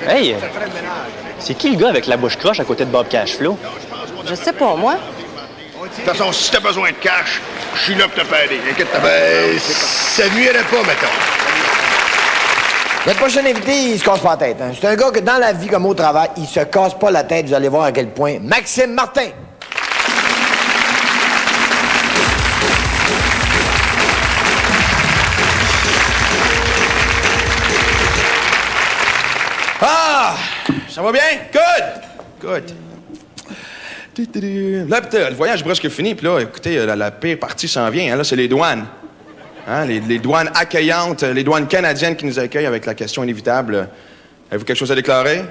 Hey, c'est qui le gars avec la bouche croche à côté de Bob Cashflow? Je sais pas, moi. De toute façon, si t'as besoin de cash, je suis là pour te payer. Inquiète-toi pas. Ça nuirait pas, mettons. Notre prochain invité, il se casse pas la tête. Hein. C'est un gars que dans la vie comme au travail, il se casse pas la tête. Vous allez voir à quel point. Maxime Martin. Ah! Ça va bien? Good! Là, le voyage est presque fini, puis là, écoutez, la pire partie s'en vient. Hein, là, c'est les douanes. Hein, les douanes accueillantes, les douanes canadiennes qui nous accueillent avec la question inévitable. Avez-vous quelque chose à déclarer?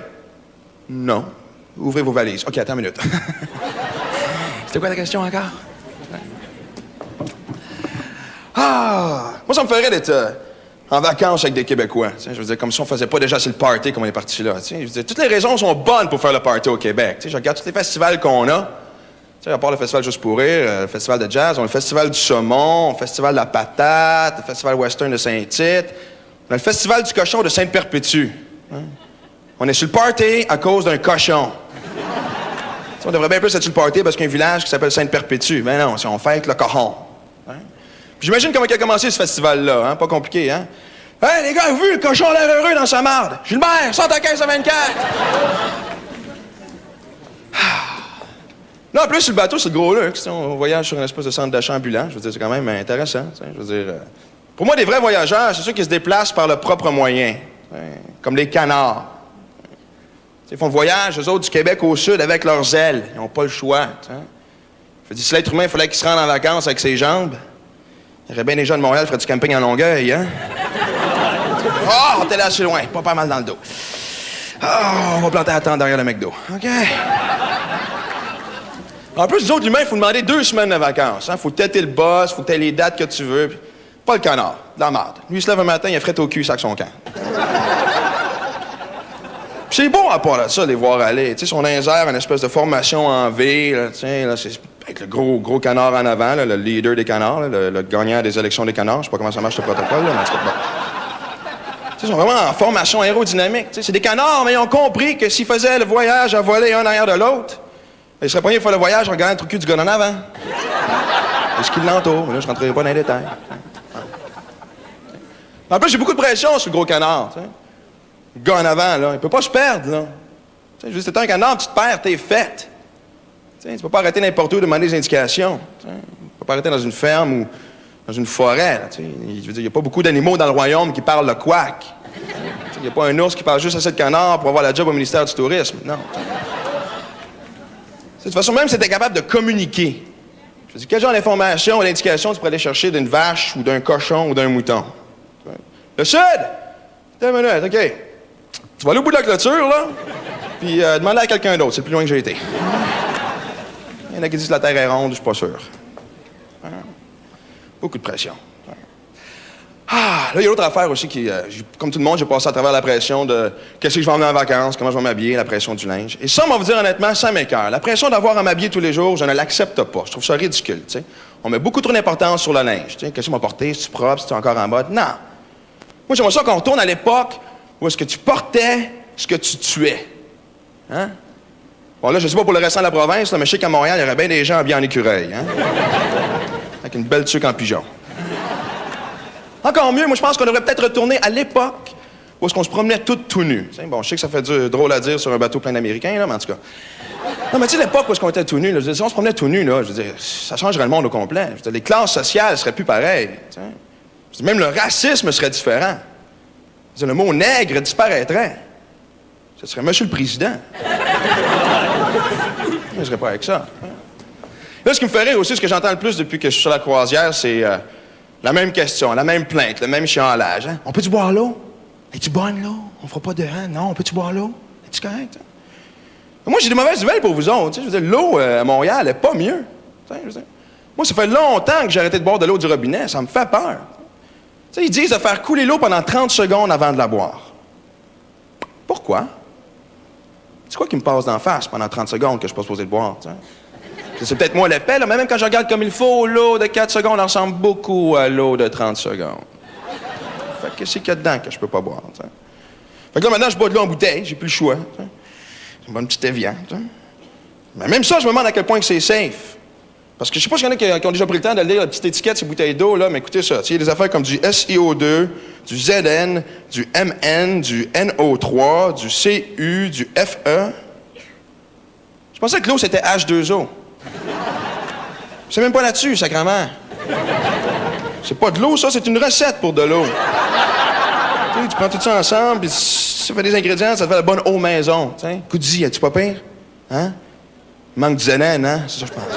Non. Ouvrez vos valises. OK, attends une minute. C'était quoi la question encore? Ah! Moi, ça me ferait d'être en vacances avec des Québécois. Je veux dire, comme si on faisait pas déjà assez le party comme on est parti là. Je veux dire, toutes les raisons sont bonnes pour faire le party au Québec. Je regarde tous les festivals qu'on a. À part le festival Juste pour rire, le festival de jazz, on a le festival du saumon, le festival de la patate, le festival western de Saint-Tite, on a le festival du cochon de Sainte-Perpétue. Hein? On est sur le party à cause d'un cochon. On devrait bien plus être sur le party parce qu'il y a un village qui s'appelle Sainte-Perpétue. Mais non, on fait avec le cochon. Hein? Puis j'imagine comment il a commencé ce festival-là, hein? Pas compliqué, hein? Hey, les gars, vous vu, le cochon a l'air heureux dans sa marde. Gilbert, sors ta caisse à 24! Non, en plus, sur le bateau, c'est le gros luxe. On voyage sur une espèce de centre d'achat ambulant. Je veux dire, c'est quand même intéressant. Je veux dire, pour moi, des vrais voyageurs, c'est ceux qui se déplacent par leurs propres moyens. Comme les canards. Ils font le voyage, eux autres, du Québec au sud avec leurs ailes. Ils n'ont pas le choix. Je veux dire, si l'être humain, il fallait qu'il se rende en vacances avec ses jambes, il y aurait bien des gens de Montréal qui feraient du camping en Longueuil, hein? Oh, t'es là assez loin. Pas mal dans le dos. Oh, on va planter la tente derrière le McDo. OK? En plus, les autres humains, il faut demander 2 semaines de vacances. Hein? Faut têter le boss, faut que t'aies les dates que tu veux. Pas le canard, de la merde. Lui, il se lève un matin, il a fret au cul, il sac son camp. Puis c'est bon à part de ça, les voir aller. Tu sais, son insère, une espèce de formation en V, là, c'est avec le gros canard en avant, là, le leader des canards, là, le gagnant des élections des canards. Je sais pas comment ça marche ce protocole, là, mais en tout cas, bon. Ils sont vraiment en formation aérodynamique. Tu sais, c'est des canards, mais ils ont compris que s'ils faisaient le voyage à voler un derrière de l'autre, ils seraient pognés pour faire le voyage en regardant le trou cul du gars en avant. Est-ce qu'il l'entoure? Mais là, je rentrerai pas dans les détails. En plus, j'ai beaucoup de pression sur le gros canard. Tu sais. Le gars en avant, là, il peut pas se perdre, là. Tu sais, juste t'es un canard, tu te perds, t'es fait. Tu sais, tu peux pas arrêter n'importe où de demander des indications. Tu sais. Tu peux pas arrêter dans une ferme ou dans une forêt. Là, tu sais. Je veux dire, il y a pas beaucoup d'animaux dans le royaume qui parlent le couac. Il y a pas un ours qui parle juste assez de canard pour avoir la job au ministère du Tourisme. Non. De toute façon, même si tu es capable de communiquer, je veux dire, quel genre d'informations ou d'indications tu pourrais aller chercher d'une vache ou d'un cochon ou d'un mouton? Le sud! Attends une minute, OK. Tu vas aller au bout de la clôture, là, puis demander à quelqu'un d'autre. C'est le plus loin que j'ai été. Il y en a qui disent que la Terre est ronde, je suis pas sûr. Beaucoup de pression. Ah, là, il y a l'autre affaire aussi qui, comme tout le monde, j'ai passé à travers la pression de qu'est-ce que je vais emmener en vacances, comment je vais m'habiller, la pression du linge. Et ça, on va vous dire honnêtement, ça m'écoeure. La pression d'avoir à m'habiller tous les jours, je ne l'accepte pas. Je trouve ça ridicule, tu sais. On met beaucoup trop d'importance sur le linge. Tu sais, qu'est-ce que je vais porter, si tu es propre, si tu es encore en mode. Non. Moi, j'aimerais ça qu'on retourne à l'époque où est-ce que tu portais ce que tu tuais. Hein? Bon, là, je sais pas pour le restant de la province, là, mais je sais qu'à Montréal, il y aurait bien des gens habillés en écureuil, hein? Avec une belle tuque en pigeon. Encore mieux, moi, je pense qu'on devrait peut-être retourner à l'époque où est-ce qu'on se promenait tout nus. Bon, je sais que ça fait drôle à dire sur un bateau plein d'Américains, là, mais en tout cas. Non, mais tu sais, l'époque où est-ce qu'on était tout nus, là, je veux dire, si on se promenait tout nus, là, je veux dire, ça changerait le monde au complet. Je veux dire, les classes sociales seraient plus pareilles. Je veux dire, même le racisme serait différent. Je veux dire, le mot nègre disparaîtrait. Ce serait Monsieur le Président. Je ne serais pas avec ça. Là, ce qui me fait rire aussi, ce que j'entends le plus depuis que je suis sur la croisière, c'est la même question, la même plainte, le même chialage. Hein? On peut-tu boire l'eau? Es-tu bonne, l'eau? On fera pas de hein? Non, on peut-tu boire l'eau? Es-tu correct? Hein? Moi, j'ai des mauvaises nouvelles pour vous autres. Je veux dire, l'eau à Montréal est pas mieux. Je veux dire, moi, ça fait longtemps que j'ai arrêté de boire de l'eau du robinet. Ça me fait peur. Ils disent de faire couler l'eau pendant 30 secondes avant de la boire. Pourquoi? C'est quoi qui me passe d'en face pendant 30 secondes que je suis pas supposé de boire? T'sais? C'est peut-être moi l'épais, là, mais même quand je regarde comme il faut, l'eau de 4 secondes ressemble beaucoup à l'eau de 30 secondes. Fait que qu'est-ce qu'il y a dedans que je peux pas boire? T'sais? Fait que là, maintenant, je bois de l'eau en bouteille, j'ai plus le choix. T'sais. C'est une bonne petite Evian. T'sais. Mais même ça, je me demande à quel point que c'est safe. Parce que je sais pas s'il y en a qui ont déjà pris le temps de lire la petite étiquette, ces bouteilles d'eau, là, mais écoutez ça. Il y a des affaires comme du SiO2, du Zn, du Mn, du NO3, du Cu, du Fe. Je pensais que l'eau, c'était H2O. C'est même pas là-dessus, sacrément. C'est pas de l'eau, ça, c'est une recette pour de l'eau. Tu prends tout ça ensemble, puis ça fait des ingrédients, ça te fait la bonne eau maison. Coudis, as-tu pas pire? Hein? Manque de Zn, hein? C'est ça que je pense.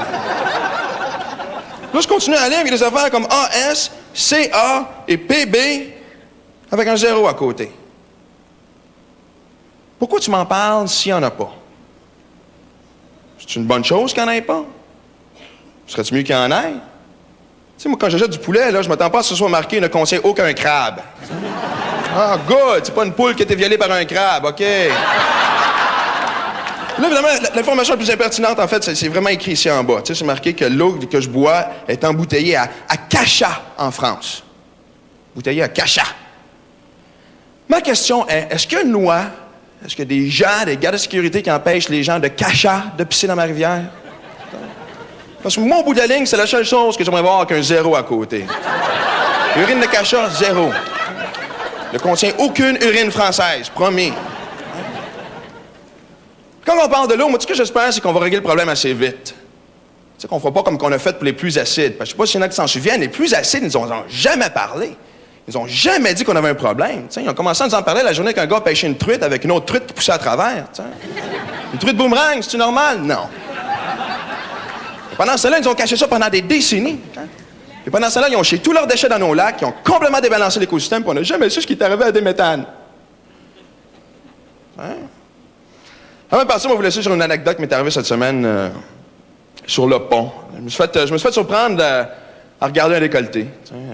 Là, je continue à aller avec des affaires comme AS, CA et PB avec un 0 à côté. Pourquoi tu m'en parles s'il n'y en a pas? C'est une bonne chose qu'il n'y en ait pas? Serait-tu mieux qu'il y en ait? Tu sais, moi, quand j'achète du poulet, là, je m'attends pas à ce que ce soit marqué « ne contient aucun crabe ». Ah, good! C'est pas une poule qui a été violée par un crabe, OK? Là, évidemment, l'information la plus impertinente, en fait, c'est vraiment écrit ici en bas. Tu sais, c'est marqué que l'eau que je bois est embouteillée à Cachat, en France. Bouteillée à Cachat. Ma question est, est-ce qu'il y a une loi, est-ce qu'il y a des gens, des gardes de sécurité qui empêchent les gens de Cachat de pisser dans ma rivière? Parce que moi, au bout de la ligne, c'est la seule chose que j'aimerais voir avec un 0 à côté. Urine de Cachat, 0. Ne contient aucune urine française, promis. Quand on parle de l'eau, moi, tout ce que j'espère, c'est qu'on va régler le problème assez vite. Tu sais, qu'on fera pas comme qu'on a fait pour les plus acides. Parce que je sais pas s'il y en a qui s'en souviennent, les plus acides, ils nous ont jamais parlé. Ils ont jamais dit qu'on avait un problème. Tu sais, ils ont commencé à nous en parler la journée qu'un gars pêchait une truite avec une autre truite qui poussait à travers. Tu sais. Une truite boomerang, c'est-tu normal? Non. Et pendant ce temps-là, ils ont caché ça pendant des décennies. Hein? Et pendant ce temps-là, ils ont jeté tous leurs déchets dans nos lacs, ils ont complètement débalancé l'écosystème, puis on n'a jamais su ce qui est arrivé à des méthanes. Hein? Avant de partir, on va vous laisser sur une anecdote qui m'est arrivée cette semaine sur le pont. Je me suis fait surprendre à regarder un décolleté. Une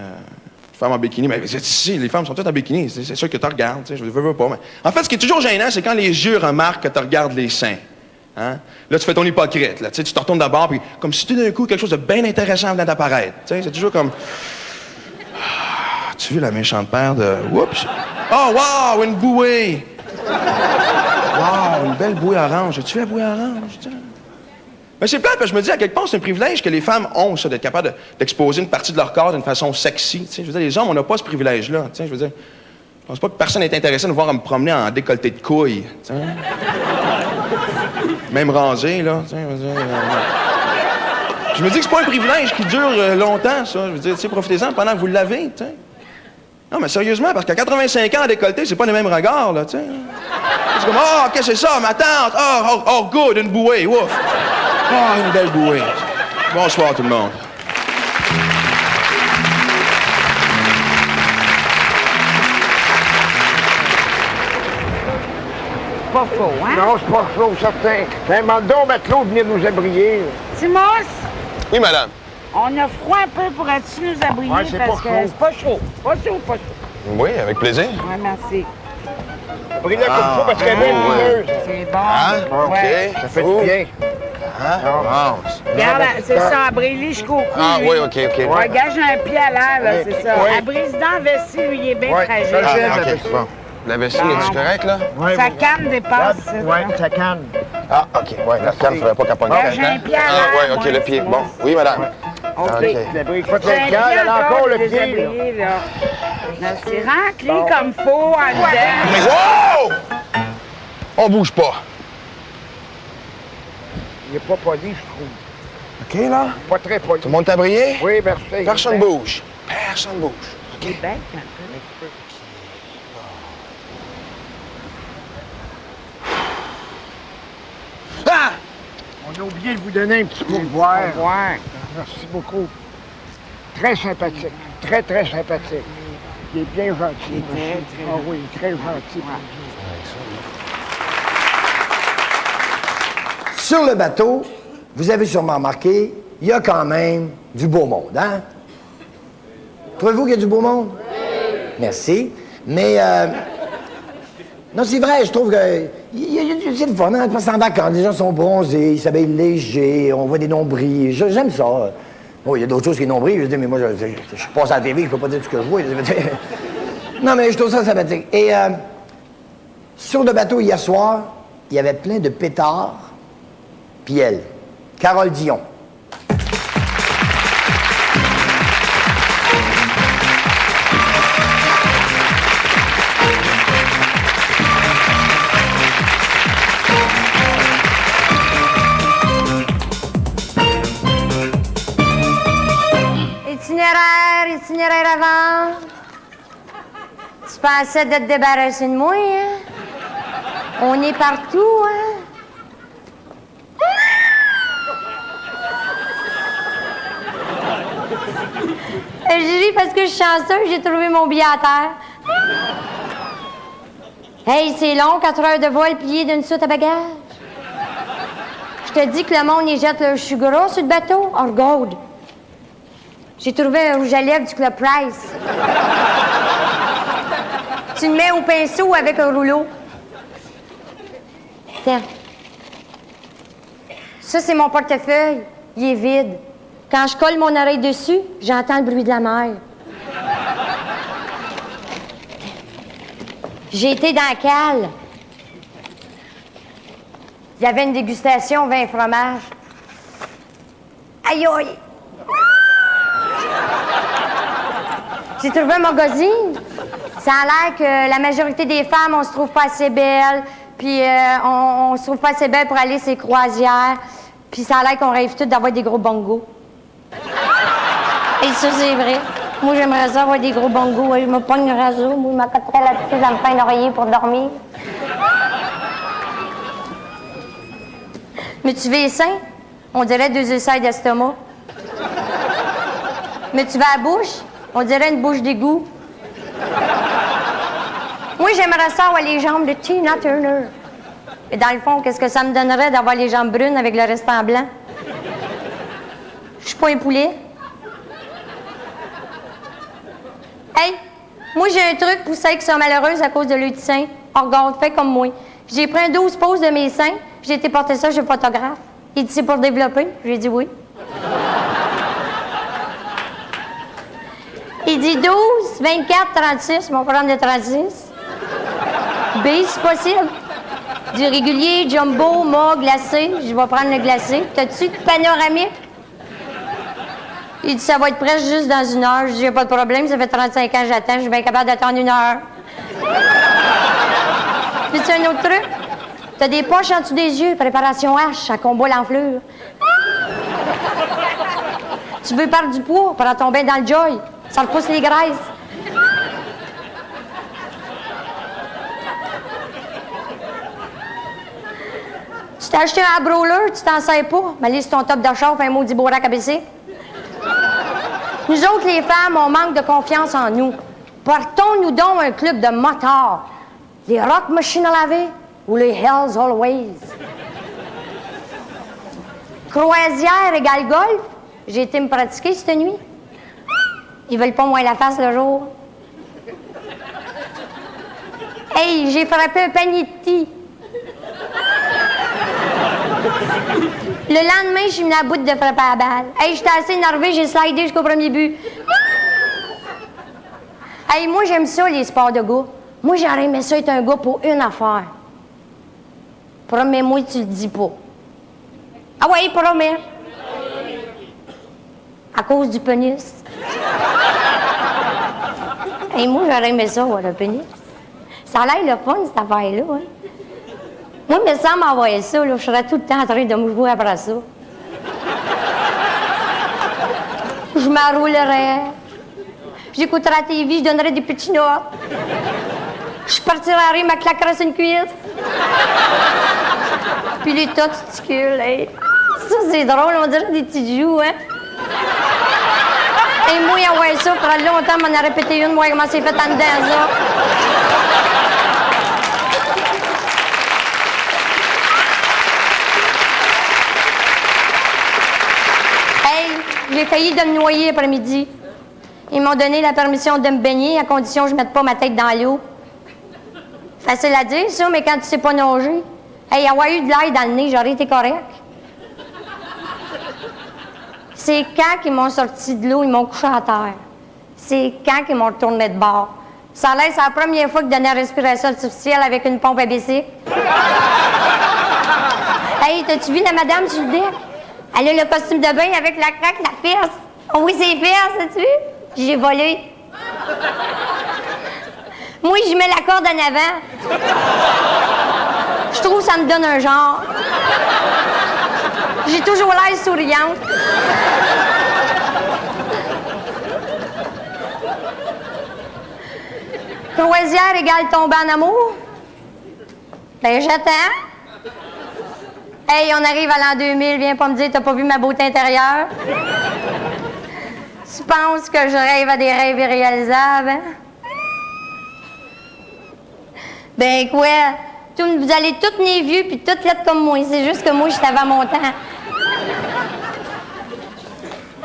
femme en bikini. Mais si, les femmes sont toutes en bikini. C'est sûr que tu regardes. Je ne veux pas. Mais... En fait, ce qui est toujours gênant, c'est quand les yeux remarquent que tu regardes les seins. Hein? Là, tu fais ton hypocrite. Là. Tu te retournes d'abord, puis comme si tout d'un coup, quelque chose de bien intéressant venait d'apparaître. C'est toujours comme... As-tu vu la méchante paire de... Oups! Oh, wow! Une bouée! Wow, une belle bouée orange. As-tu vu la bouée orange? Mais c'est plate, parce que je me dis, à quelque part, c'est un privilège que les femmes ont, ça, d'être capables d'exposer une partie de leur corps d'une façon sexy. Je veux dire, les hommes, on n'a pas ce privilège-là. Je veux dire, je pense pas que personne n'est intéressé de me voir me promener en décolleté de couilles. T'sais. Même rasé, là. Je veux dire, je me dis que c'est pas un privilège qui dure longtemps, ça. Je veux dire, profitez-en pendant que vous l'avez, tu sais. Non, mais sérieusement, parce qu'à 85 ans en décolleté, c'est pas les mêmes regards, là, tu sais. C'est comme, oh, qu'est-ce que c'est ça, ma tante? Oh, good, une bouée, ouf. Oh, une belle bouée. Bonsoir, tout le monde. Pas faux, hein? Non, c'est pas faux, certain. Mais demande donc, matelot, de venir nous abrier. Timos, Oui, madame. on a froid un peu, pourrais-tu nous abrier? Ouais, c'est parce pas que chaud. c'est pas chaud. Pas chaud, pas chaud. Oui, avec plaisir. Ouais, merci. Brille-la comme ça parce qu'elle est bien lumineuse. C'est bon. Ouais. Ça fait du bien. Regarde, c'est ça, abris-les jusqu'au cou. Ah, lui. oui, OK. Ouais, gage un pied à l'air, là, Oui. c'est ça. Oui. Abrise dans la vessie, lui, il est bien Ouais. fragile. Ah, OK, bon. La vessie, est-tu correcte, là? Ouais, Sa bon. canne dépasse. ça. Ouais, ça canne. Ah, OK. Ouais, la canne, faudrait pas capoter. Gage un pied à l'air. Ah, ouais, OK, le pied. Bon. Oui, madame. OK. L'abri, pas J'ai un de pied elle a encore le pied. là. déshabillé, là. Là, c'est rempli comme faut en dedans. Wow! On bouge pas. Il est pas poli, je trouve. OK, là? Pas très poli. Tout le monde t'a brillé? Oui, merci. Personne bouge. Personne bouge. Il est bête, un peu. Ah! On a oublié de vous donner un petit pourboire. Au revoir. Merci beaucoup. Très sympathique. Très, très sympathique. Il est bien gentil. Ah oui, très gentil. Sur le bateau, vous avez sûrement remarqué, il y a quand même du beau monde, hein? Trouvez-vous qu'il y a du beau monde? Oui. Merci. Mais, non, c'est vrai, je trouve que... C'est le fun, hein? Parce que c'est en vacances, les gens sont bronzés, ils s'habillent légers, on voit des nombrils. J'aime ça. Bon, il y a d'autres choses que les nombrils, je dis, mais moi, je passe à la TV, je peux pas dire ce que je vois. Non, mais je trouve ça sympathique. Et, Sur le bateau hier soir, il y avait plein de pétards, puis elle, Carole Dion. Itinéraire avant. Tu pensais de te débarrasser de moi, hein? On est partout, hein? Je ris parce que je suis chanceuse, j'ai trouvé mon billet à terre. Hey, c'est long, 4 heures de vol plié d'une soute à bagages. Je te dis que le monde y jette le chou gras sur le bateau. Oh, regarde. J'ai trouvé un rouge à lèvres du Club Price. Tu le mets au pinceau avec un rouleau. Tiens. Ça, c'est mon portefeuille. Il est vide. Quand je colle mon oreille dessus, j'entends le bruit de la mer. J'ai été dans la cale. Il y avait une dégustation vin et fromage. Aïe, aïe! J'ai trouvé un magazine. Ça a l'air que la majorité des femmes, on se trouve pas assez belles, puis on se trouve pas assez belles pour aller sur les croisières, puis ça a l'air qu'on rêve toutes d'avoir des gros bongos. Et ça, c'est vrai. Moi, j'aimerais ça avoir des gros bongos. Je me pogne le raseau, moi, je m'accoterais là-dessus, ça me fait un oreiller pour dormir. Mais tu veux les seins? On dirait 2 ulcères d'estomac. Mais tu vas à la bouche? On dirait une bouche d'égout. Moi, j'aimerais ça avoir les jambes de Tina Turner. Et dans le fond, qu'est-ce que ça me donnerait d'avoir les jambes brunes avec le restant blanc? Je suis pas un poulet. Hey, moi, j'ai un truc pour celles qui sont malheureuses à cause de leur sein. Oh, regarde, fais comme moi. J'ai pris 12 poses de mes seins, j'ai été porter ça chez le photographe. Il dit, c'est pour développer? J'ai dit oui. Il dit 12, 24, 36, on va prendre le 36. B, c'est possible. Du régulier, jumbo, mât, glacé, je vais prendre le glacé. T'as-tu de panoramique? Il dit, ça va être prêt juste dans 1 heure. Je dis, j'ai pas de problème, ça fait 35 ans que j'attends, je suis bien capable d'attendre 1 heure. Veux-tu un autre truc? T'as des poches en dessous des yeux, préparation H, à combat l'enflure. Tu veux perdre du poids, prends ton bain dans le joy. Ça repousse les graisses. Tu t'es acheté un brawler, tu t'en sers pas. Mais allez sur ton top de char, fais un maudit bourrac à baisser. Nous autres, les femmes, on manque de confiance en nous. Partons-nous donc un club de motards. Les Rock Machines à laver ou les Hells Always. Croisière égale golf. J'ai été me pratiquer cette nuit. Ils veulent pas moins la face le jour. Hey, j'ai frappé un panier de thé. Le lendemain, je suis venue à bout de frapper à la balle. Hey, j'étais assez énervée, j'ai slidé jusqu'au premier but. Hey, moi, j'aime ça, les sports de gars. Moi, j'aurais aimé ça être un gars pour une affaire. Promets-moi que tu le dis pas. Ah ouais, promets. À cause du pénis. Hey, moi, j'aurais aimé ça, ouais, le pénis. Ça a l'air le fun, cette affaire-là, hein. Moi, mais sans m'envoyer ça, là, je serais tout le temps en train de me jouer après ça. Je m'enroulerais. J'écouterais la TV, je donnerais des petits notes. Je partirais à rire, ma claquerais sur une cuisse. Puis les tas testicules, hey. Ça, c'est drôle, on dirait des petits joues, hein. Et moi, ouais, ça, pour longtemps, m'en a répété une, moi, comment c'est fait en dedans, ça. Hey, j'ai failli de me noyer après-midi. Ils m'ont donné la permission de me baigner à condition que je ne mette pas ma tête dans l'eau. Facile à dire, ça, mais quand tu sais pas nager, hey, avoir eu de l'air dans le nez, j'aurais été correct. C'est quand ils m'ont sorti de l'eau, ils m'ont couché à terre. C'est quand ils m'ont retourné de bord. Ça a l'air, c'est la première fois qu'il donnait la respiration artificielle avec une pompe à bicycle. Hey, t'as-tu vu la madame sur le deck? Elle a le costume de bain avec la craque, la fesse. Oh oui, c'est fesse, as-tu vu? J'ai volé. Moi, je mets la corde en avant. Je trouve que ça me donne un genre. J'ai toujours l'air souriante. Croisière égale tomber en amour? Ben, j'attends. Hey, on arrive à l'an 2000, viens pas me dire t'as pas vu ma beauté intérieure? Tu penses que je rêve à des rêves irréalisables, hein? Ben quoi? Vous allez toutes nés vieux puis toutes lettres comme moi. C'est juste que moi, je suis avant mon temps.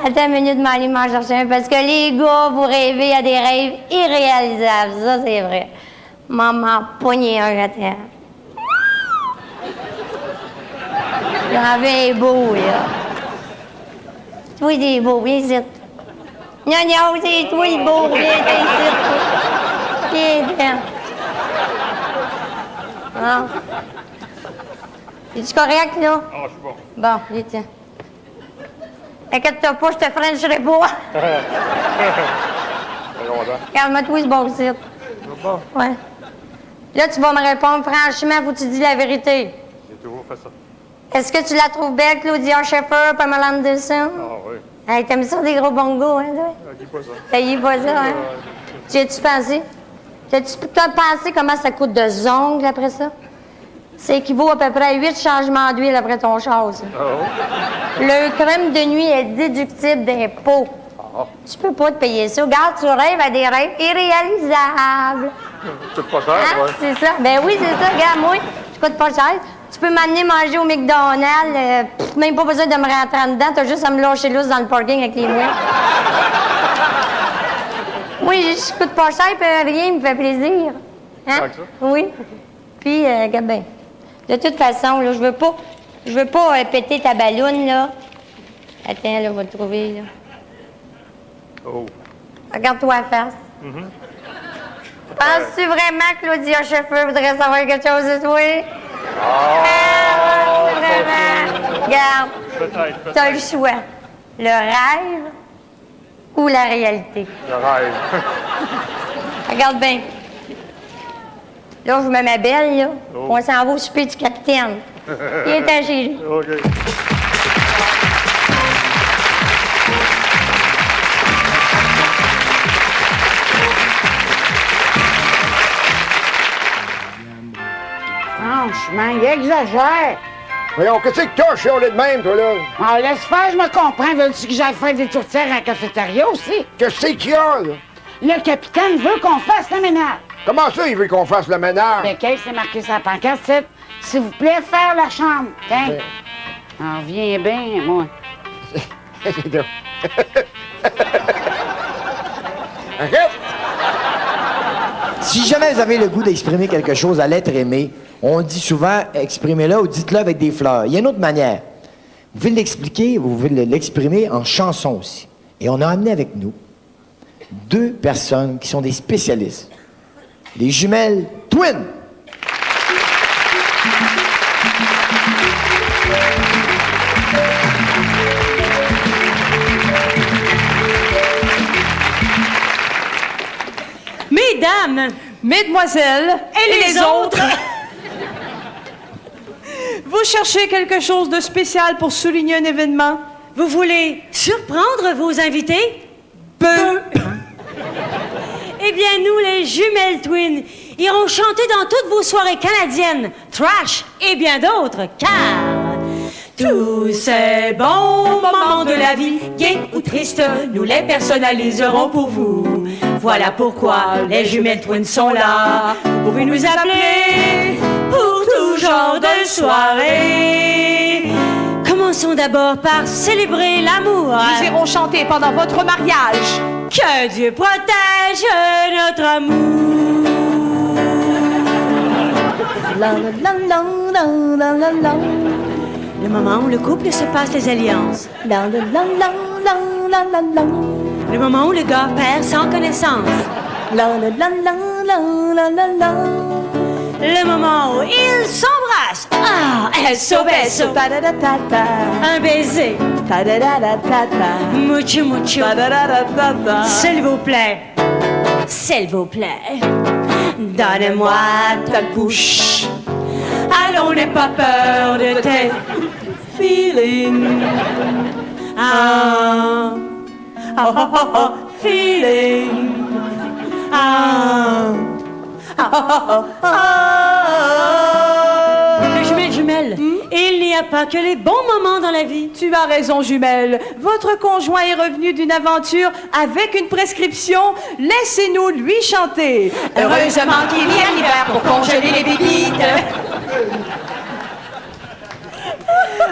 Attends une minute, m'aller m'en chercher un, parce que les gars, vous rêvez à des rêves irréalisables. Ça, c'est vrai. Maman, poignée un, attends. J'en vais beau, là. Toi, t'es beau, viens ici. Non, c'est toi le beau, viens ici. Viens, ah. Es-tu correct, là? Ah, je suis bon. Bon, viens, tiens. Inquiète-toi pas, je te frencherai pas. Regarde-moi, toi, c'est bon, c'est. Ouais. Là, tu vas me répondre franchement, faut que tu dis la vérité. J'ai toujours fait ça. Est-ce que tu la trouves belle, Claudia Schiffer, Pamela Anderson? Ah, oui. Hey, t'aimes ça, des gros bongos, hein, toi? Ah, dis pas ça. T'as pas ça, hein? Tu as-tu pensé? T'as-tu pensé comment ça coûte de ongles après ça? Ça équivaut à peu près à 8 changements d'huile après ton char, ça. Le crème de nuit est déductible d'impôts. Tu peux pas te payer ça. Regarde, tu rêves à des rêves irréalisables. C'est pas cher, Hein? ouais. C'est ça. Ben oui, c'est ça. Regarde, moi, je coûte pas cher. Tu peux m'amener manger au McDonald's. Même pas besoin de me rentrer en dedans. T'as juste à me lâcher loose dans le parking avec les mouettes. Oui, je coûte pas cher, puis rien me fait plaisir. Hein? Tant que ça? Oui. Puis, regarde bien. De toute façon, là, je veux pas péter ta balloune, là. Attends, là, on va le trouver, là. Oh. Regarde-toi en face. Penses-tu vraiment que Claudia Schiffer voudrait savoir quelque chose de toi? Vraiment? Regarde, Peut-être. t'as le choix. Le rêve ou la réalité? Le rêve. Regarde bien. Là, je me mets belle, là. Oh. On s'en va au souper du capitaine. Il est à chez lui. OK. Franchement, il exagère. Voyons, qu'est-ce que t'as chiolé de même, toi, là? Ah, laisse faire, je me comprends. Veux-tu que j'aille faire des tourtières à la cafétéria aussi? Qu'est-ce qu'il y a, là? Le capitaine veut qu'on fasse le ménage. Comment ça, il veut qu'on fasse le ménage? Ben, qu'est-ce que c'est marqué sur la pancarte? C'est, s'il vous plaît, faire la chambre. Tiens. Ben. Ah, viens bien, moi. C'est drôle. Arrête! Si jamais vous avez le goût d'exprimer quelque chose à l'être aimé, on dit souvent exprimez-le ou dites-le avec des fleurs. Il y a une autre manière. Vous pouvez l'expliquer, vous pouvez l'exprimer en chanson aussi. Et on a amené avec nous 2 personnes qui sont des spécialistes. Les jumelles Twin. Mesdames, mesdemoiselles et les autres, vous cherchez quelque chose de spécial pour souligner un événement? Vous voulez surprendre vos invités? Peu. Eh bien, nous, les jumelles Twin, irons chanter dans toutes vos soirées canadiennes, trash et bien d'autres, car tous ces bons moments de la vie, gays ou tristes, nous les personnaliserons pour vous. Voilà pourquoi les jumelles Twin sont là. Vous pouvez nous appeler pour tout genre de soirée. Commençons d'abord par célébrer l'amour. Nous irons chanter pendant votre mariage. Que Dieu protège notre amour. La, la, la, la, la, la, la. Le moment où le couple se passe les alliances. La, la, la, la, la, la, la, la. Le moment où le gars perd sans connaissance. La la la la la la la la. Le moment où ils s'embrassent. Ah, eso, beso. Ta-da-da-ta-ta. Un baiser. Ta-da-da-da-ta-ta. Mucho, mucho. Ta-da-da-da-ta-ta. S'il vous plaît. S'il vous plaît. Donne-moi ta bouche. Allons, n'aie pas peur de tes feelings. Ah, oh, oh, oh, oh, feeling. Ah, oh, oh, oh, oh. Jumelle, il n'y a pas que les bons moments dans la vie. Tu as raison, jumelle. Votre conjoint est revenu d'une aventure avec une prescription. Laissez-nous lui chanter. Heureusement qu'il y a l'hiver pour congeler les bébites.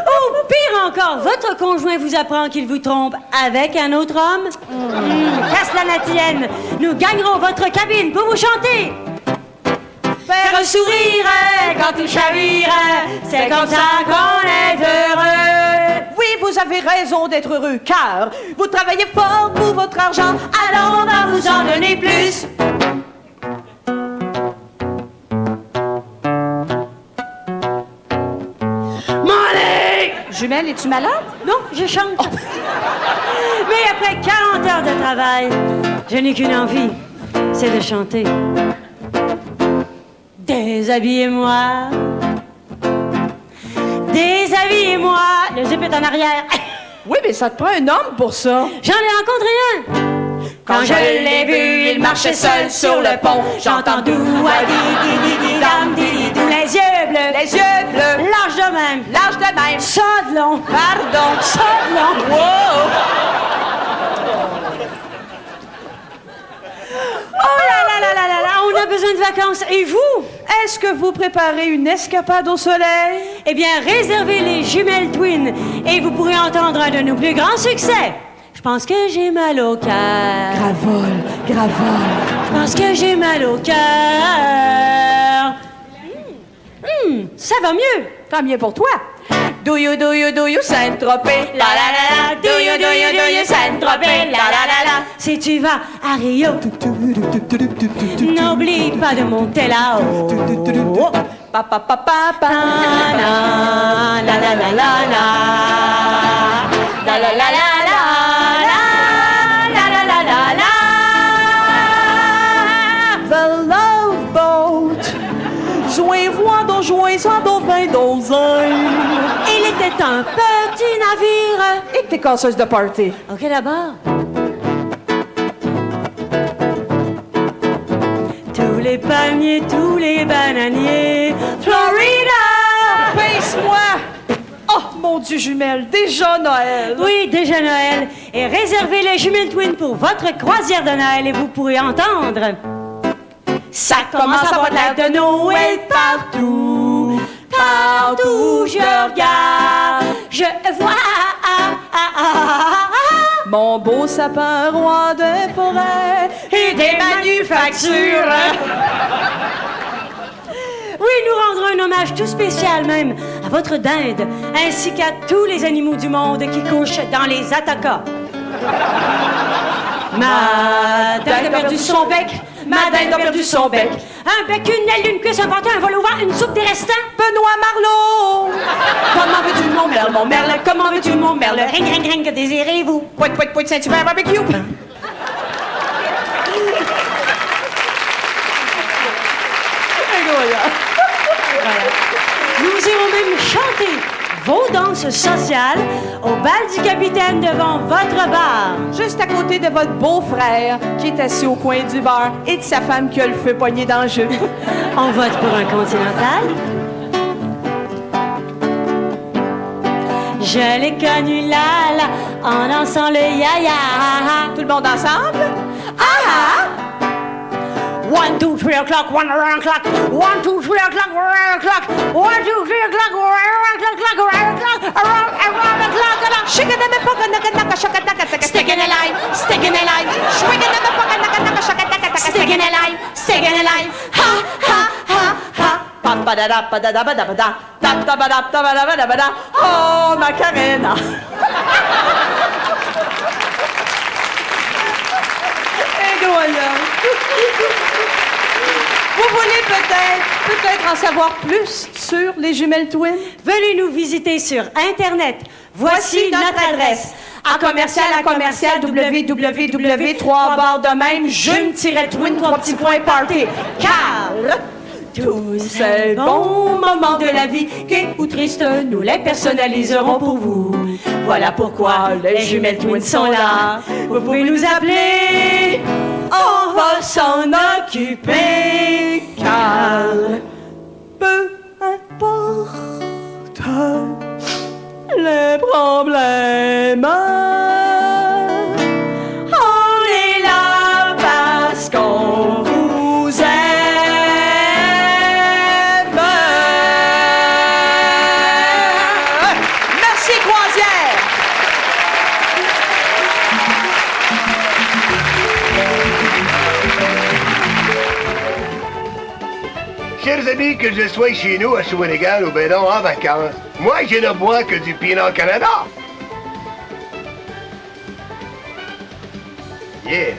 Ou pire encore, votre conjoint vous apprend qu'il vous trompe avec un autre homme. Casse la tienne. Nous gagnerons votre cabine pour vous chanter. Faire un sourire quand il chavire, c'est comme ça qu'on est heureux. Oui, vous avez raison d'être heureux, car vous travaillez fort pour votre argent. Alors on va vous en donner plus. Money! Jumelle, es-tu malade? Non, je chante. Mais après 40 heures de travail, je n'ai qu'une envie, c'est de chanter. Déshabillez-moi. Déshabillez-moi. Le zip est en arrière. Oui, mais ça te prend un homme pour ça. J'en ai rencontré un. Quand je l'ai vu, il marchait seul sur le pont. J'entends dou, dam, dididou. Les yeux bleus. Les yeux bleus. Large de même. Large de même. Ça de long. Pardon. Ça de long. Wow! Oh là là là là là là, on a besoin de vacances. Et vous? Est-ce que vous préparez une escapade au soleil? Eh bien, réservez les jumelles Twin et vous pourrez entendre un de nos plus grands succès. Je pense que j'ai mal au cœur. Gravol, gravol. Je pense que j'ai mal au cœur. Ça va mieux. Tant mieux pour toi. Do you, Saint-Tropez? La la la la, do you, Saint-Tropez? La la la la. Si tu vas à Rio, n'oublie pas de monter là-haut. Pa pa pa pa pa. La la la la la la. La la la la la. La la la la la. The Love Boat. Joins-en dans 20 douzaines. Il était un petit navire. Et que t'es casseuse de party. OK, d'abord. Tous les palmiers, tous les bananiers, Florida! Pince-moi! Oh, mon Dieu, jumelle, déjà Noël! Oui, déjà Noël. Et réservez les jumelles Twin pour votre croisière de Noël et vous pourrez entendre. Ça commence à avoir de l'air de Noël partout. Partout je regarde, je vois mon beau sapin roi de forêt et des manufactures. Oui, nous rendrons un hommage tout spécial même à votre dinde, ainsi qu'à tous les animaux du monde qui couchent dans les atacas. Ma dinde a perdu son bec, ma dinde a perdu son bec. Un bec, une aile, une cuisse, un pantin, un vol au vent, une soupe des restants. Benoît Marlot! Comment veux-tu mon merle, mon merle? Comment veux-tu mon merle? Ring, ring, ring, que désirez-vous? Pouet, pouet, pouet, Saint-Hubert barbecue! Voilà. Nous irons même chanter vos danses sociales au bal du capitaine devant votre bar. Juste à côté de votre beau-frère qui est assis au coin du bar et de sa femme qui a le feu poigné dans le jeu. On vote pour un continental. Je l'ai connu là, là, en dansant le ya-ya. Tout le monde ensemble? Ah! 1, 2, 3 o'clock, 1 around clock. 1, 2, 3 o'clock, around clock. 1, 2, 3 o'clock, around clock, around the clock. Shaking them and poking, naka, naka, shaka, naka, taka, Sticking a line, sticking a line. Swinging them and poking, naka, naka, shaka, taka, taka, Sticking a line, sticking a line. Ha, ha, ha, ha. Pa pa da da pa da da ba da ba da da da ba da da ba da ba da ba da. Oh, Macarena. Et voilà. Vous voulez peut-être en savoir plus sur les jumelles Twin? Venez nous visiter sur Internet. Voici notre adresse. À commercial www.3 jume-twin 3 petits points party. Car tous ces bons moments de la vie, gays ou tristes, nous les personnaliserons pour vous. Voilà pourquoi les jumelles Twin sont là. Vous pouvez nous appeler, on va s'en occuper. Car peu importe les problèmes, on est là parce qu'on vous aime. Merci, Croisière. Chers amis, que je sois chez nous à Shawinigan ou ben non en vacances, moi je ne bois que du Pinot Canada. Yeah.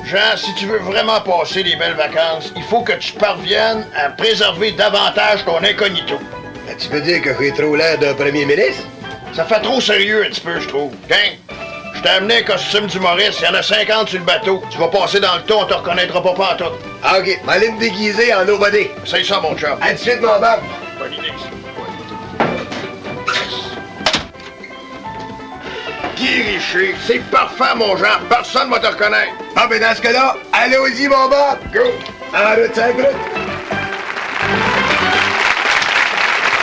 Jean, si tu veux vraiment passer des belles vacances, il faut que tu parviennes à préserver davantage ton incognito. Ben, tu veux dire que j'ai trop l'air d'un premier ministre? Ça fait trop sérieux un petit peu, je trouve. Gang, je t'ai amené un costume d'humoriste, il y en a 50 sur le bateau. Tu vas passer dans le ton, on te reconnaîtra pas pantoute. Ah, OK. M'allez me déguiser en nobody. C'est ça, mon chum. À tout de suite, mon Bob. Bonne idée, ça. Guy Richer, c'est parfait, mon Jean. Personne ne va te reconnaître. Ah, ben dans ce cas-là, allez-y, mon Bob. Go. En route, 5 minutes.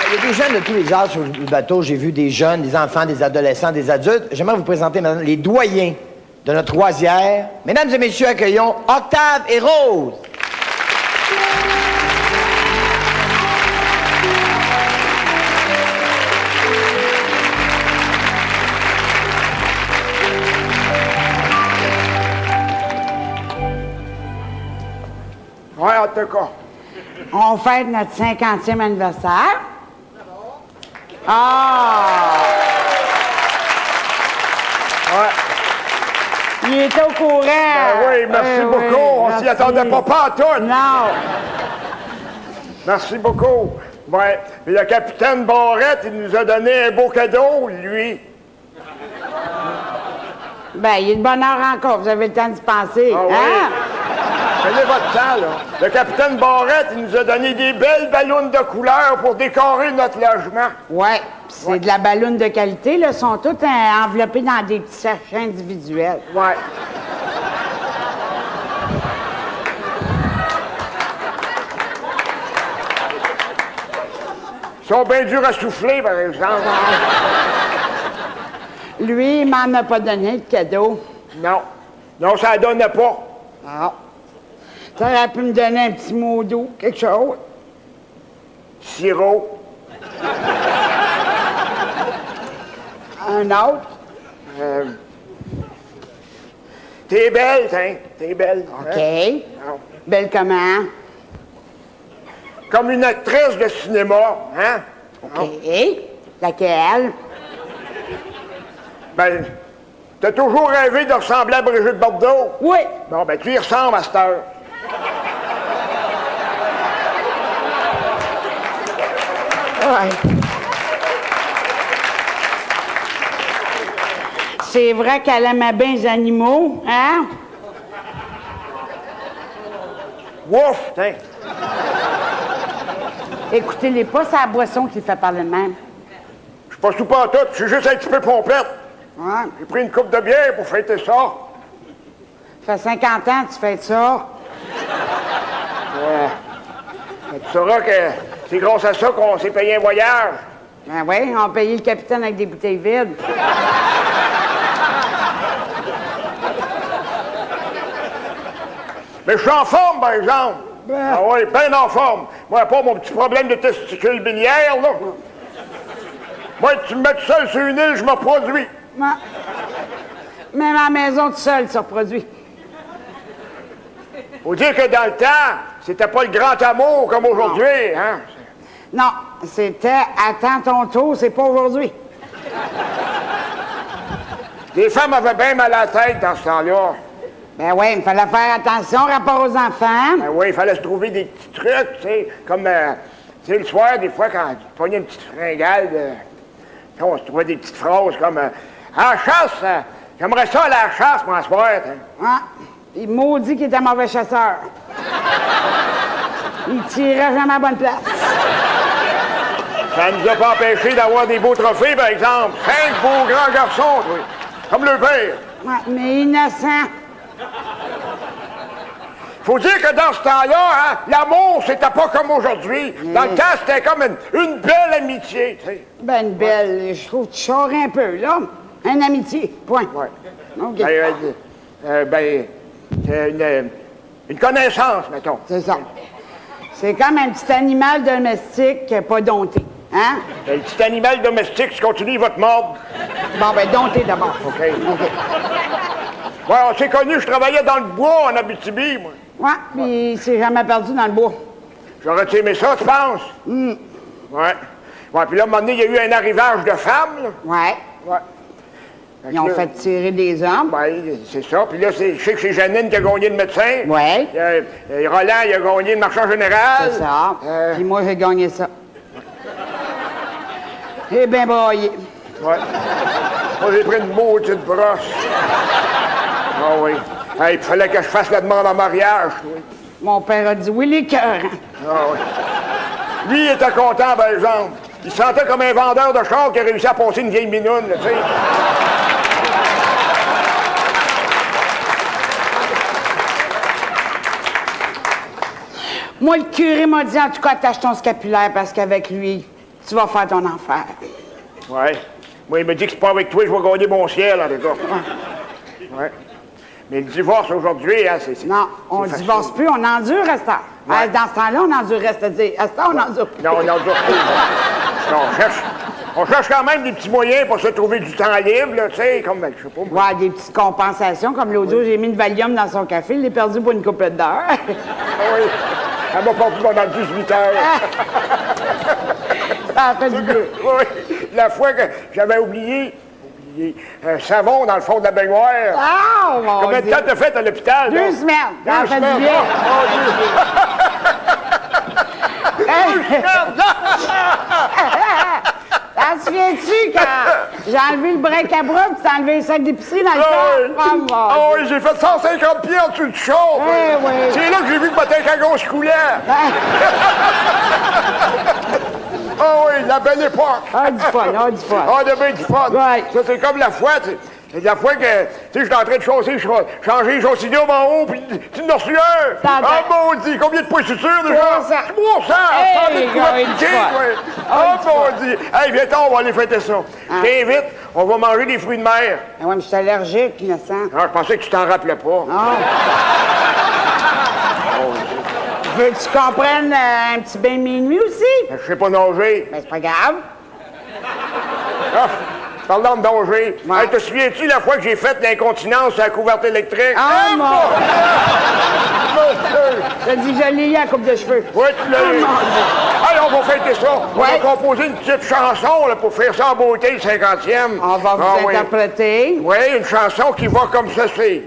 Il y a des jeunes de tous les âges sur le bateau. J'ai vu des jeunes, des enfants, des adolescents, des adultes. J'aimerais vous présenter maintenant les doyens de notre croisière. Mesdames et messieurs, accueillons Octave et Rose. Ouais, en tout cas. On fête notre 50e anniversaire. Ah! Ouais. Il est au courant. Ben oui, merci beaucoup. On s'y attendait pas à tout. Non. Merci beaucoup. Ouais. Et le capitaine Barrette, il nous a donné un beau cadeau, lui. Ben, il est de bonne heure encore. Vous avez le temps d'y penser. Ah oui. Hein? Prenez votre temps, là. Le capitaine Barrette, il nous a donné des belles ballons de couleur pour décorer notre logement. Ouais. C'est de la balloune de qualité, là. Ils sont tous enveloppés dans des petits sachets individuels. Ouais. Ils sont bien durs à souffler, par exemple. Lui, il m'en a pas donné de cadeau. Non. Non, ça ne donnait pas. Ah. T'aurais pu me donner un petit mot d'eau, quelque chose. Sirop. Un autre. T'es belle, hein? T'es belle. OK. Hein? Belle comment? Comme une actrice de cinéma, hein? OK. Laquelle? Ben, t'as toujours rêvé de ressembler à Brigitte Bardot? Oui. Bon, ben, tu y ressembles à cette heure. Ouais. C'est vrai qu'elle aimait bien les animaux, hein? Ouf, tiens. Écoutez-les pas, c'est la boisson qui fait parler de même. Je suis pas sous pantoute, je suis juste un petit peu pompette. Ouais. J'ai pris une coupe de bière pour fêter ça. Ça fait 50 ans que tu fais ça. Tu sauras que c'est grâce à ça qu'on s'est payé un voyage. Ben oui, on payait le capitaine avec des bouteilles vides. Mais je suis en forme, par exemple. Ah oui, bien en forme. Moi, pas mon petit problème de testicules biliaires, là. Moi, tu me mets tout seul sur une île, je me reproduis. Ouais. Même à la maison, tout seul, ça reproduit. Faut dire que dans le temps, c'était pas le grand amour comme aujourd'hui, hein? Non, c'était « Attends ton tour », c'est pas aujourd'hui. Les femmes avaient bien mal à la tête dans ce temps-là. Ben oui, il fallait faire attention, rapport aux enfants. Ben oui, il fallait se trouver des petits trucs, tu sais, comme, tu sais, le soir, des fois, quand tu pognais une petite fringale, on se trouvait des petites phrases comme, à la chasse, j'aimerais ça aller à la chasse, moi, ce soir, hein. Ah, il maudit qu'il était mauvais chasseur. Il tirait jamais à bonne place. Ça nous a pas empêché d'avoir des beaux trophées, par exemple. 5 beaux grands garçons, oui. Comme le père. Ouais, mais innocent. Faut dire que dans ce temps-là, hein, l'amour, c'était pas comme aujourd'hui. Dans le temps, c'était comme une belle amitié, tu sais. Ben, une belle, je trouve que tu charres un peu, là. Une amitié, point. Ouais. OK. C'est une connaissance, mettons. C'est ça. C'est comme un petit animal domestique pas dompté, hein? Un petit animal domestique, je continue votre mordre. Bon, ben, dompté d'abord. OK. Ouais, on s'est connus, je travaillais dans le bois en Abitibi, moi. Ouais, puis il s'est jamais perdu dans le bois. J'aurais-tu aimé ça, tu penses? Ouais. Ouais, puis là, à un moment donné, il y a eu un arrivage de femmes, là. Ouais. Ouais. Ils ont fait tirer des hommes. Oui, c'est ça. Puis là, je sais que c'est Janine qui a gagné le médecin. Ouais. Roland, il a gagné le marchand général. C'est ça. Puis moi, j'ai gagné ça. Eh bien, broyé. Ouais. Moi, j'ai pris une maudite brosse. Ah oui. Hey, il fallait que je fasse la demande en mariage. Oui. Mon père a dit oui, les cœurs. Ah oui. Lui, il était content, par exemple. Il se sentait comme un vendeur de chars qui a réussi à passer une vieille minoune, là, tu sais. Moi, le curé m'a dit, en tout cas, attache ton scapulaire parce qu'avec lui, tu vas faire ton enfer. Ouais. Moi, il me dit que c'est pas avec toi que je vais gagner mon ciel, en tout cas. Ouais. Mais le divorce aujourd'hui, hein, c'est... Non, on ne divorce plus, on endure à ça. Ouais. Dans ce temps-là, on endure, c'est-à-dire, à ce temps, on endure plus. Non, on endure plus. Non, on cherche quand même des petits moyens pour se trouver du temps libre, là, tu sais, comme, je sais pas... Ouais, des petites compensations, comme l'autre jour, j'ai mis une Valium dans son café, il l'ai perdu pour une couple d'heures. Oui, elle m'a perdu pendant 18 heures. Ça a fait du bien. Oui, la fois que j'avais oublié un savon dans le fond de la baignoire. Ah, mon Combien de Dieu. temps t'as fait à l'hôpital? 2 donc? semaines. Ça a 2 fait du semaines. bien. Oh, Dieu. 2 semaines. T'en souviens-tu quand j'ai enlevé le break à bras pis t'as enlevé le sac d'épicerie dans le corps? Ah oui, j'ai fait 150 pieds en dessous du char. Eh oui. C'est là que j'ai vu que ma tête à gauche coulait. Ah oui, la belle époque. Ah, du fun, ah, du fun. Ah, de bien du fun. Ouais. Ça, c'est comme la fois, tu sais. C'est la fois que, tu sais, j'étais en train de changer les chaussées d'homme en haut, puis tu n'as reçu un. Ça Ah, maudit, combien de points suture déjà? 300. 300! Hey, Sans doute gars, couvert il de dit piqué, pas. ouais. Ah, Ah, il dit maudit. Hey, viens-t'en, on va aller fêter ça. Viens vite, on va manger des fruits de mer. Ah ouais, mais je suis allergique, innocent. Ah, je pensais que tu t'en rappelais pas. Ah. Veux que tu comprennes un petit bain de minuit aussi? Je sais pas nager. Ben, c'est pas grave. Ah, parlant de danger, Ouais. hey, te souviens-tu la fois que j'ai fait l'incontinence à la couverte électrique? Ah, Hey, mon... mon Dieu! T'as dit que je l'ai eu à la coupe de cheveux. Ouais, tu l'as eu. Ah, mon Dieu. Allez, on va fêter ça. On Ouais. va composer une petite chanson là, pour faire ça en beauté, le 50e. On va vous oui. interpréter. Oui, une chanson qui va comme ceci.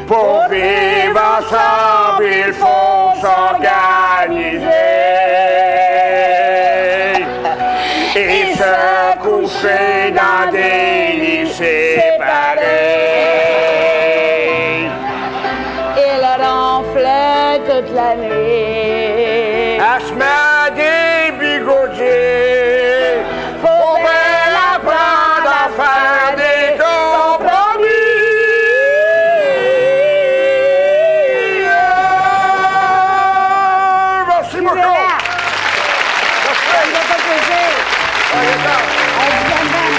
Pour vivre ensemble, il faut s'organiser et se coucher dans des lits séparés. Et le ronfle toute l'année. À se mettre des bigoudis, faut bien apprendre à faire des compromis. Merci beaucoup. Ça nous a fait plaisir. On vous aime bien.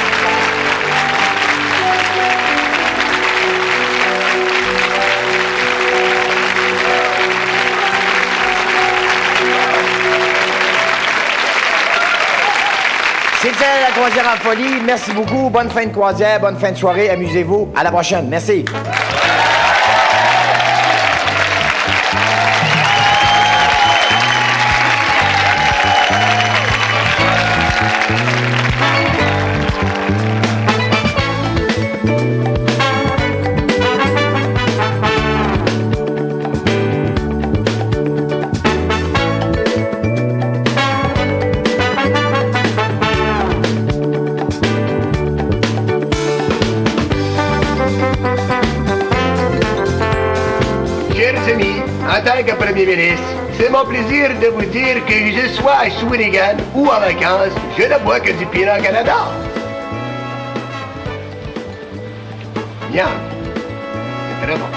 C'était la croisière en folie. Merci beaucoup. Bonne fin de croisière, bonne fin de soirée. Amusez-vous. À la prochaine. Merci. en tant que premier ministre, c'est mon plaisir de vous dire que je sois à Shawinigan ou en vacances, je ne bois que du Pinot Canada. Bien. C'est très bon.